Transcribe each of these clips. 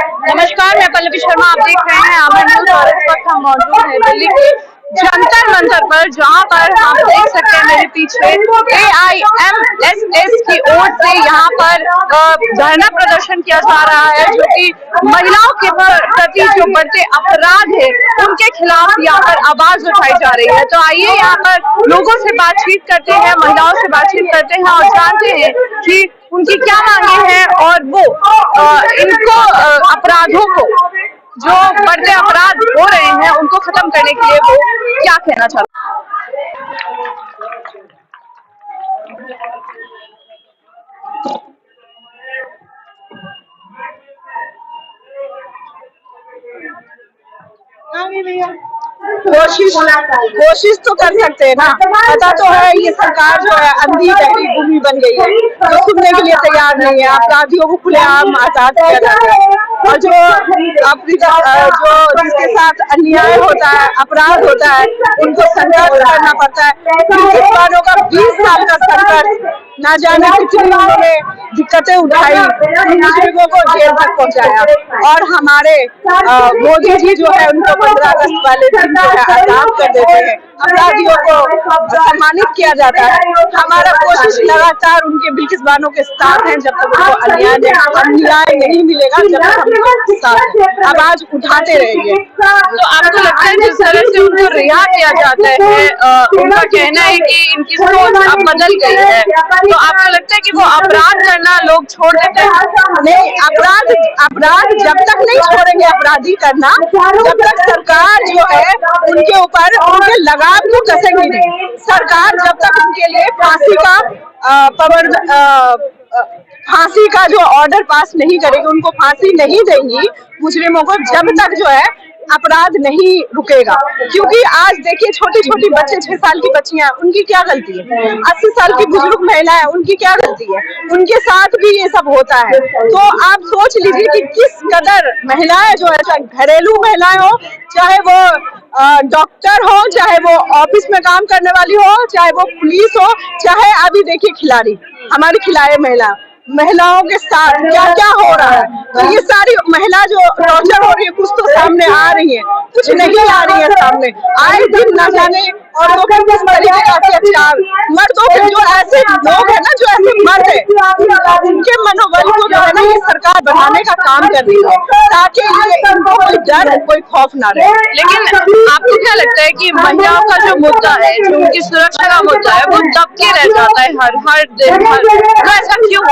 नमस्कार, मैं पल्लवी शर्मा। आप देख रहे हैं आमर न्यूज और इस वक्त हम मौजूद हैं दिल्ली के जंतर मंतर पर, जहां पर आप देख सकते हैं मेरे पीछे AIMSS की ओर से यहाँ पर धरना प्रदर्शन किया जा रहा है, जो कि महिलाओं के प्रति जो बढ़ते अपराध है उनके खिलाफ यहाँ पर आवाज उठाई जा रही है। तो आइए यहाँ पर लोगों से बातचीत करते हैं, महिलाओं से बातचीत करते हैं और जानते हैं कि उनकी क्या मांगे हैं और वो इनको अपराधों को, जो बढ़ते अपराध हो रहे हैं उनको खत्म करने के लिए वो क्या कहना चाहते हैं। कोशिश तो कर सकते हैं ना। पता तो है ये सरकार जो है अंधी बहरी भूमि बन गई है, जो सुनने के लिए तैयार नहीं है। अपराधियों को खुलेआम आजाद किया जाता है और जो जिसके साथ अन्याय होता है, अपराध होता है, उनको संघर्ष करना पड़ता है। पुलिस वालों का 20 साल का संघर्ष, ना जाने कितनी उन्होंने दिक्कतें उठाई, मुजरिमों को जेल तक पहुंचाया और हमारे मोदी जी जो है उनको 15 अगस्त वाले दिन जो है आजाद कर देते हैं, अपराधियों को सम्मानित किया जाता है। हमारा कोशिश लगातार उनके बेजुबानों के साथ है, जब तक उनको अन्याय नहीं मिलेगा, जब तक हम साथ आवाज उठाते रहेंगे। तो आपको लगता है जिस तरह से उनको रिहा किया जाता है, उनका कहना है कि इनकी सोच अब बदल गई है, तो आपको लगता है कि वो अपराध करना लोग छोड़ देते हैं? नहीं, अपराध जब तक नहीं छोड़ेंगे अपराधी करना, जब तक सरकार जो है उनके ऊपर उनके लगाम को कसेंगी नहीं। सरकार जब तक उनके लिए फांसी का जो ऑर्डर पास नहीं करेगी, उनको फांसी नहीं देंगी मुजरिमों को, जब तक जो है अपराध नहीं रुकेगा। क्योंकि आज देखिए छोटी छोटी बच्चे, 6 साल की बच्चियां, उनकी क्या गलती है? 80 साल की बुजुर्ग महिलाएं, उनकी क्या गलती है? उनके साथ भी ये सब होता है। तो आप सोच लीजिए कि किस कदर महिलाएं जो है, चाहे घरेलू महिलाएं हो, चाहे वो डॉक्टर हो, चाहे वो ऑफिस में काम करने वाली हो, चाहे वो पुलिस हो, चाहे अभी देखिए खिलाड़ी, हमारी खिलाड़ी महिलाओं के साथ क्या क्या हो रहा है। तो ये सारी महिला जो टॉर्चर हो रही है, कुछ तो सामने आ रही है, कुछ नहीं आ रही है सामने। आए दिन न जाने और वो किस तरीके का अत्याचार, मर्दों के जो ऐसे लोग है ना, जो ऐसे मर्द है, उनके मनोबल को जो है ना ये सरकार बढ़ाने का काम कर रही है, ताकि इनको कोई डर, कोई खौफ ना रहे। लेकिन आपको क्या लगता है कि महिलाओं का जो मुद्दा है, जो उनकी सुरक्षा का मुद्दा है, वो दबके रह जाता है हर दिन? तो ऐसा क्यों?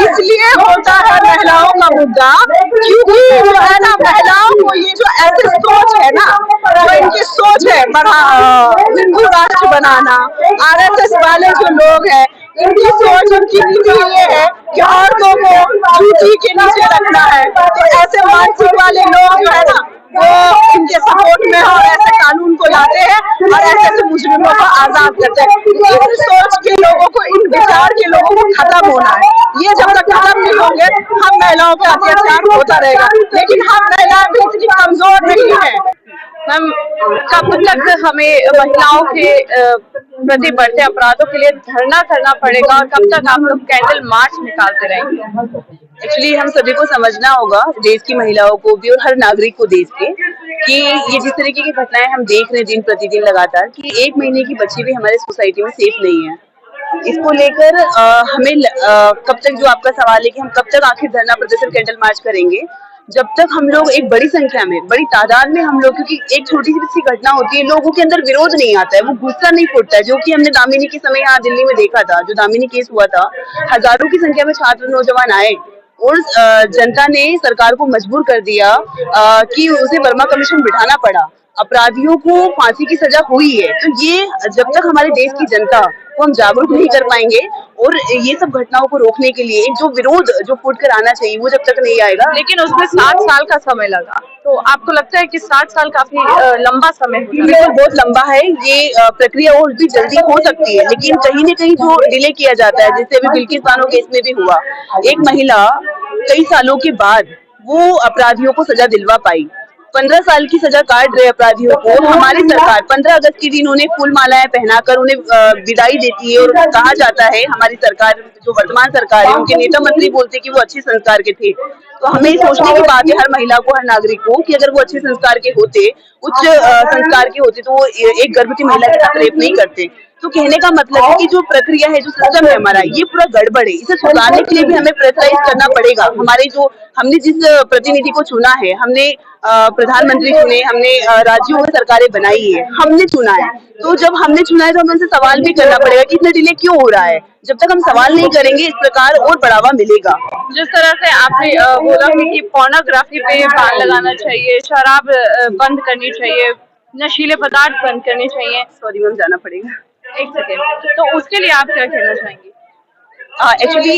इसलिए होता है महिलाओं का मुद्दा, क्योंकि जो है ना महिलाओं को ये जो ऐसे सोच है ना, जो इनकी सोच है हिंदू राष्ट्र बनाना, RSS वाले जो लोग हैं, इनकी सोच, इनकी नीति ये है कि औरतों को जूती के नीचे रखना है। तो ऐसे मानसिक वाले लोग जो है ना, वो इनके सपोर्ट में और ऐसे कानून को लाते हैं और ऐसे मुजरिमों को आजाद करते हैं। इन सोच के लोगों को, इन विचार के लोगों को खत्म होना है। ये जब तक खत्म नहीं होंगे, हम महिलाओं पे अत्याचार होता रहेगा। लेकिन हम महिलाएं भी इतनी कमजोर नहीं है। मैम, कब तक हमें महिलाओं के प्रति बढ़ते अपराधों के लिए धरना करना पड़ेगा और कब तक आप लोग कैंडल मार्च निकालते रहेंगे? एक्चुअली हम सभी को समझना होगा, देश की महिलाओं को भी और हर नागरिक को देश के, कि ये जिस तरीके की घटनाएं हम देख रहे हैं दिन प्रतिदिन लगातार, कि 1 महीने की बच्ची भी हमारे सोसाइटी में सेफ नहीं है। इसको लेकर हमें कब तक, जो आपका सवाल है कि हम कब तक आखिर धरना प्रदर्शन कैंडल मार्च करेंगे, जब तक हम लोग एक बड़ी संख्या में, बड़ी तादाद में हम लोग, क्योंकि एक छोटी सी घटना होती है, लोगों के अंदर विरोध नहीं आता है, वो गुस्सा नहीं फूटता है, जो कि हमने दामिनी के समय यहाँ दिल्ली में देखा था। जो दामिनी केस हुआ था, हजारों की संख्या में छात्र नौजवान आए और जनता ने सरकार को मजबूर कर दिया कि उसे वर्मा कमीशन बिठाना पड़ा। अपराधियों को फांसी की सजा हुई है। तो ये जब तक हमारे देश की जनता को हम जागरूक नहीं कर पाएंगे और ये सब घटनाओं को रोकने के लिए जो विरोध जो फूट कर आना चाहिए, वो जब तक नहीं आएगा। लेकिन उसमें 7 साल का समय लगा, तो आपको लगता है कि 7 साल काफी लंबा समय है? बिल्कुल, बहुत लंबा है। ये प्रक्रिया और भी जल्दी हो सकती है, लेकिन कहीं न कहीं जो डिले किया जाता है, जैसे अभी बिल्किस बानो केस में भी हुआ, एक महिला कई सालों के बाद वो अपराधियों को सजा दिलवा पाई। 15 साल की सजा काट रहे अपराधियों को हमारी सरकार 15 अगस्त के दिन उन्हें फूल मालाएं पहनाकर उन्हें विदाई देती है। और कहा जाता है, हमारी सरकार जो वर्तमान सरकार है, उनके नेता मंत्री बोलते कि वो अच्छे संस्कार के थे। तो हमें सोचने की बात है हर महिला को, हर नागरिक को, कि अगर वो अच्छे संस्कार के होते, उच्च संस्कार के होते, तो वो एक गर्भवती महिला के साथ रेप नहीं करते। तो कहने का मतलब है कि जो प्रक्रिया है, जो सिस्टम है हमारा, ये पूरा गड़बड़ है। इसे सुधारने के लिए भी हमें प्रेशराइज करना पड़ेगा। हमारे जो हमने जिस प्रतिनिधि को चुना है, हमने प्रधानमंत्री चुने, हमने राज्यों में सरकारें बनाई है, हमने चुना है। तो जब हमने चुना है तो हमें उनसे सवाल भी करना पड़ेगा कि इतना डिले क्यों हो रहा है। जब तक हम सवाल नहीं करेंगे, इस प्रकार और बढ़ावा मिलेगा। जिस तरह से आपने बोला कि पोर्नोग्राफी पे बैन लगाना चाहिए, शराब बंद करनी चाहिए, नशीले पदार्थ बंद करने चाहिए। सॉरी मैम, जाना पड़ेगा, एक सेकेंड। तो उसके लिए आप क्या कहना चाहेंगी? एक्चुअली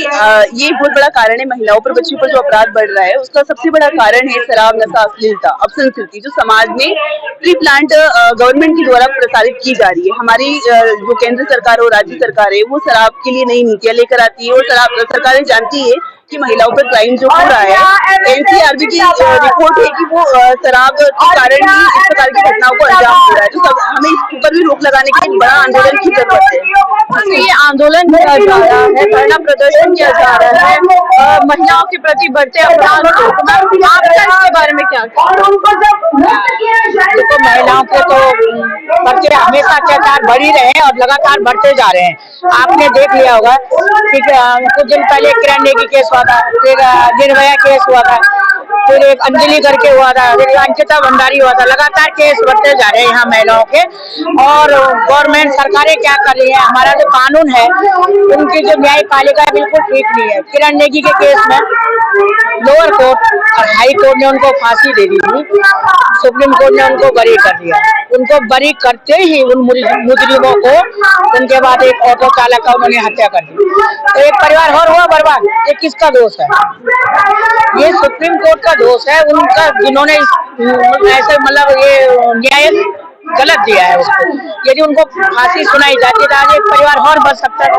ये बहुत बड़ा कारण है महिलाओं पर, बच्चियों पर जो अपराध बढ़ रहा है, उसका सबसे बड़ा कारण है शराब, नशा, अश्लीलता, अपसंस्कृति, जो समाज में प्री प्लांट गवर्नमेंट के द्वारा प्रसारित की जा रही है। हमारी जो केंद्र सरकार और राज्य सरकार है, वो शराब के लिए नई नीतियां लेकर आती है, और शराब सरकारें जानती है कि महिलाओं पर क्राइम जो हो रहा है, एनसीआरबी की रिपोर्ट है कि वो शराब के कारण ही इस प्रकार की घटनाओं को अंजाम हो रहा है। तो हमें इस पर भी रोक लगाने के लिए बड़ा आंदोलन की जरूरत है। ये आंदोलन किया जा रहा है, धरना प्रदर्शन किया जा रहा है महिलाओं के प्रति बढ़ते अपराध को, आपका इसके बारे में क्या? देखो, महिलाओं के तो बच्चे हमेशा अत्याचार बढ़ ही रहे हैं और लगातार बढ़ते जा रहे हैं। आपने देख लिया होगा कि कुछ दिन पहले किरण नेगी केस हुआ था, फिर निर्भया केस हुआ था, फिर एक अंजलि करके हुआ था, फिर अंकिता भंडारी हुआ था। लगातार केस बढ़ते जा रहे हैं यहाँ महिलाओं के। और गवर्नमेंट सरकारें क्या कर रही है, हमारा जो कानून है, उनकी जो न्यायपालिका है, बिल्कुल ठीक नहीं है। किरण नेगी के केस में लोअर कोर्ट और हाई कोर्ट ने उनको फांसी दे दी थी, सुप्रीम कोर्ट ने उनको बरी कर दिया। उनको बरी करते ही उन मुजरिमों को उनके बाद एक ऑटो चालक का उन्होंने हत्या कर दी। तो एक परिवार और हुआ बर्बाद। ये किसका दोष है? ये सुप्रीम कोर्ट का दोष है, उनका, जिन्होंने ऐसे मतलब ये न्याय गलत दिया है उसको। यदि उनको फांसी सुनाई जाती तो आज एक परिवार और बच सकता है।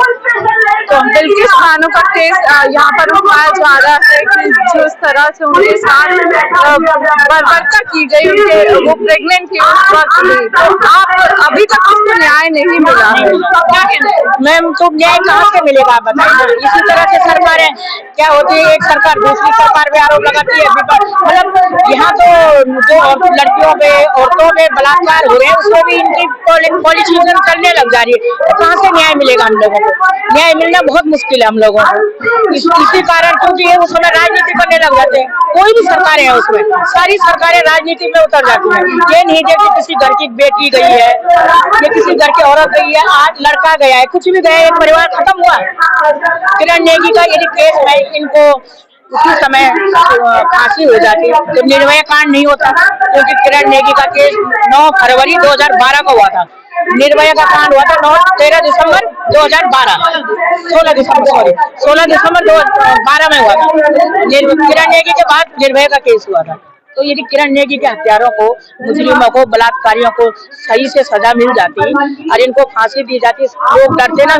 तो बिल्किस बानो का केस यहाँ पर उठाया जा रहा है कि जिस तरह से उनके साथ बर्बरता की गई, उनके वो प्रेग्नेंट थी उस वक्त भी, तो आप अभी तक उसको न्याय नहीं मिला है, क्या कहते हैं? मैम, तो न्याय कहाँ से मिलेगा आप बताइए? इसी तरह से सरकारें क्या होती है, एक सरकार दूसरी सरकार पे आरोप लगाती है। मतलब यहाँ तो जो लड़कियों पे, औरतों पे बलात्कार हो रहे हैं, उसमें भी इनकी पॉलिटिशियन करने लग जा रही है। तो कहाँ से न्याय मिलेगा हम लोगों को? न्याय मिलना बहुत मुश्किल है हम लोगों को। इसी कारण, क्योंकि ये उसमें राजनीति करने लग जाते हैं। कोई भी सरकारें हैं उसमें, सारी सरकारें राजनीति में उतर जाती है। ये नहीं कि किसी घर की बेटी गई है या किसी घर की औरत गई है, आज लड़का गया है, कुछ भी गया है, एक परिवार खत्म हुआ। किरण नेगी का यदि केस है, इनको उसी समय फांसी हो जाती है जब निर्भया कांड नहीं होता, क्योंकि किरण नेगी का केस 9 फरवरी 2012 को हुआ था। निर्भया का कांड हुआ था 13 दिसंबर 2012, 16 दिसंबर 2012 में हुआ था। किरण नेगी के बाद निर्भया का केस हुआ था। तो यदि किरण नेगी के हत्यारों को, मुजरिमों को, बलात्कारियों को सही से सजा मिल जाती और इनको फांसी दी जाती, लोग डरते ना,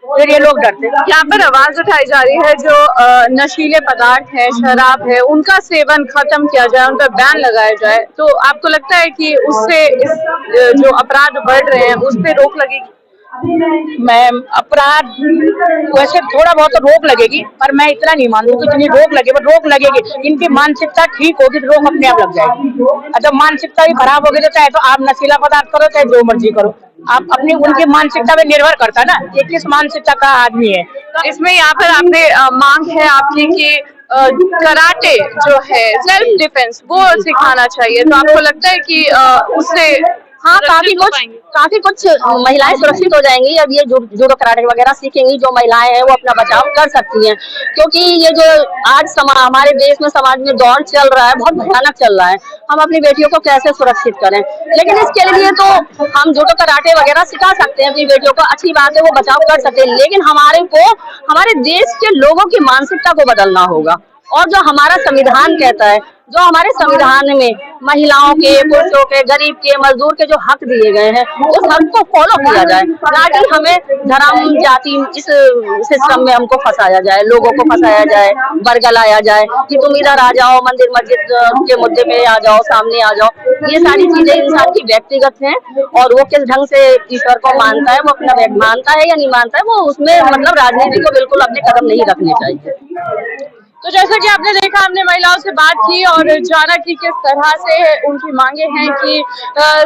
फिर ये लोग डरते। यहाँ पर आवाज उठाई जा रही है जो नशीले पदार्थ है, शराब है, उनका सेवन खत्म किया जाए, उन पर बैन लगाया जाए। तो आपको लगता है कि उससे इस जो अपराध बढ़ रहे हैं उस पर रोक लगेगी? मैम, अपराध वैसे थोड़ा बहुत रोक लगेगी, पर मैं इतना नहीं मानूं कि जितनी रोक लगे, पर रोक लगेगी। इनकी मानसिकता ठीक होगी तो रोक अपने आप लग जाएगी। जब मानसिकता भी खराब होगी तो चाहे तो आप नशीला पदार्थ करो, चाहे जो मर्जी करो, आप अपनी उनकी मानसिकता पे निर्भर करता है ना, ये किस मानसिकता का आदमी है। तो इसमें यहाँ पर आपने मांग है आपकी कि कराटे जो है, सेल्फ डिफेंस, वो सिखाना चाहिए। तो आपको लगता है कि उससे हाँ, काफी कुछ महिलाएं सुरक्षित हो जाएंगी। अब ये जूडो कराटे वगैरह सीखेंगी, जो महिलाएं हैं वो अपना बचाव कर सकती हैं। क्योंकि ये जो आज हमारे देश में, समाज में दौर चल रहा है, बहुत भयानक चल रहा है। हम अपनी बेटियों को कैसे सुरक्षित करें? लेकिन इसके लिए तो हम जूडो कराटे वगैरह सिखा सकते हैं अपनी बेटियों को, अच्छी बात है, वो बचाव कर सकते हैं। लेकिन हमारे देश के लोगों की मानसिकता को बदलना होगा। और जो हमारा संविधान कहता है, जो हमारे संविधान में महिलाओं के, पुरुषों के, गरीब के, मजदूर के जो हक दिए गए हैं, उस हक को फॉलो किया जाए, ना कि हमें धर्म जाति इस सिस्टम में हमको फंसाया जाए, लोगों को फंसाया जाए, बरगलाया जाए कि तुम इधर आ जाओ, मंदिर मस्जिद के मुद्दे में आ जाओ, सामने आ जाओ। ये सारी चीजें इंसान की व्यक्तिगत हैं, और वो किस ढंग से ईश्वर को मानता है, वो अपना मानता है या नहीं मानता है, वो उसमें मतलब राजनीति को बिल्कुल अपने कदम नहीं रखने चाहिए। तो जैसा कि आपने देखा, हमने महिलाओं से बात की और जाना कि किस तरह से उनकी मांगे हैं कि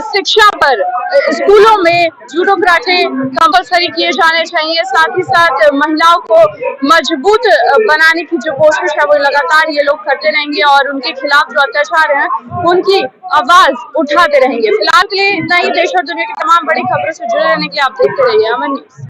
शिक्षा पर स्कूलों में जूडो कराटे कंपलसरी किए जाने चाहिए, साथ ही साथ महिलाओं को मजबूत बनाने की जो कोशिश है वो लगातार ये लोग करते रहेंगे और उनके खिलाफ जो अत्याचार है उनकी आवाज उठाते रहेंगे। फिलहाल के लिए इतना ही। देश और दुनिया की तमाम बड़ी खबरों से जुड़े रहने के लिए आप देखते रहिए अमन न्यूज।